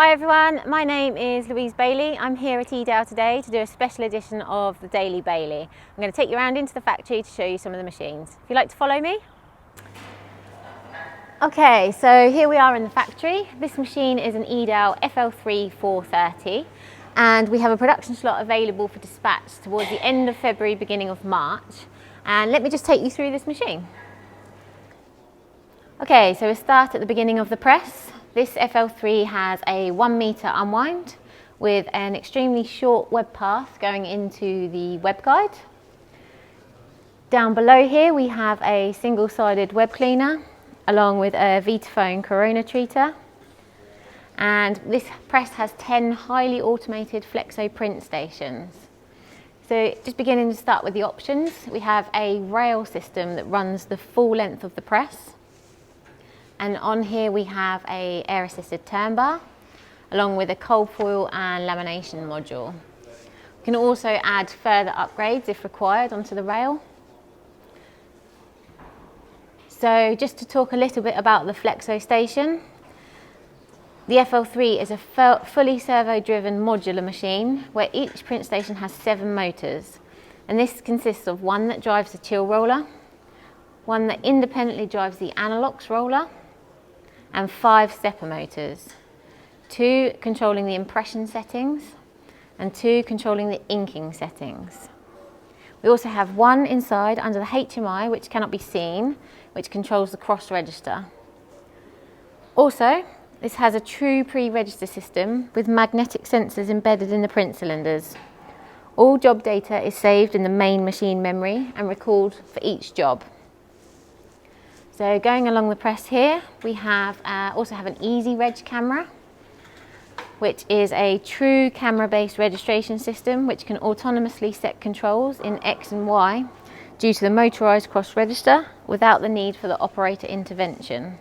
Hi everyone, my name is Louise Bailey. I'm here at Edale today to do a special edition of the Daily Bailey. I'm going to take you around into the factory to show you some of the machines. If you'd like to follow me. Okay, so here we are in the factory. This machine is an Edale FL3 430 and we have a production slot available for dispatch towards the end of February, beginning of March. And let me just take you through this machine. Okay, so we'll start at the beginning of the press. This FL3 has a 1 metre unwind with an extremely short web path going into the web guide. Down below here we have a single-sided web cleaner along with a Vitaphone corona treater. And this press has 10 highly automated Flexo print stations. So just beginning to start with the options, we have a rail system that runs the full length of the press. And on here we have a air-assisted Turnbar, along with a cold foil and lamination module. We can also add further upgrades if required onto the rail. So just to talk a little bit about the Flexo station. The FL3 is a fully servo-driven modular machine where each print station has 7 motors. And this consists of one that drives the chill roller, one that independently drives the analox roller, and 5 stepper motors, 2 controlling the impression settings and 2 controlling the inking settings. We also have one inside under the HMI which cannot be seen, which controls the cross register. Also, this has a true pre-register system with magnetic sensors embedded in the print cylinders. All job data is saved in the main machine memory and recalled for each job. So going along the press here, we have also have an easy reg camera, which is a true camera-based registration system which can autonomously set controls in X and Y due to the motorised cross register without the need for the operator intervention.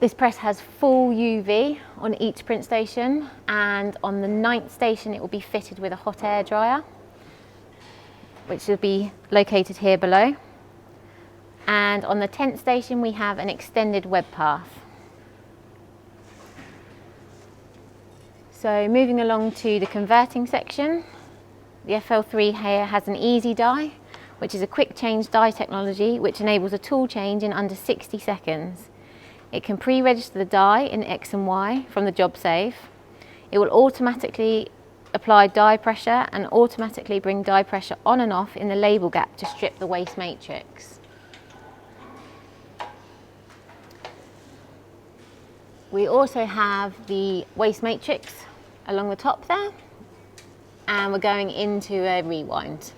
This press has full UV on each print station, and on the 9th station it will be fitted with a hot air dryer, which will be located here below. And on the 10th station we have an extended web path. So moving along to the converting section, the FL3 here has an easy die, which is a quick change die technology which enables a tool change in under 60 seconds. It can pre-register the die in X and Y from the job save. It will automatically apply die pressure and automatically bring die pressure on and off in the label gap to strip the waste matrix. We also have the waste matrix along the top there, and we're going into a rewind.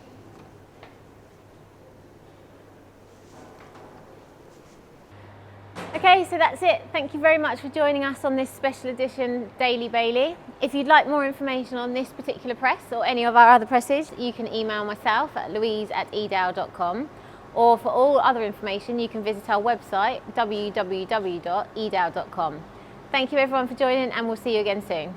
Okay, so that's it. Thank you very much for joining us on this special edition Daily Bailey. If you'd like more information on this particular press or any of our other presses, you can email myself at louise@edale.com, or for all other information you can visit our website www.edale.com. Thank you everyone for joining, and we'll see you again soon.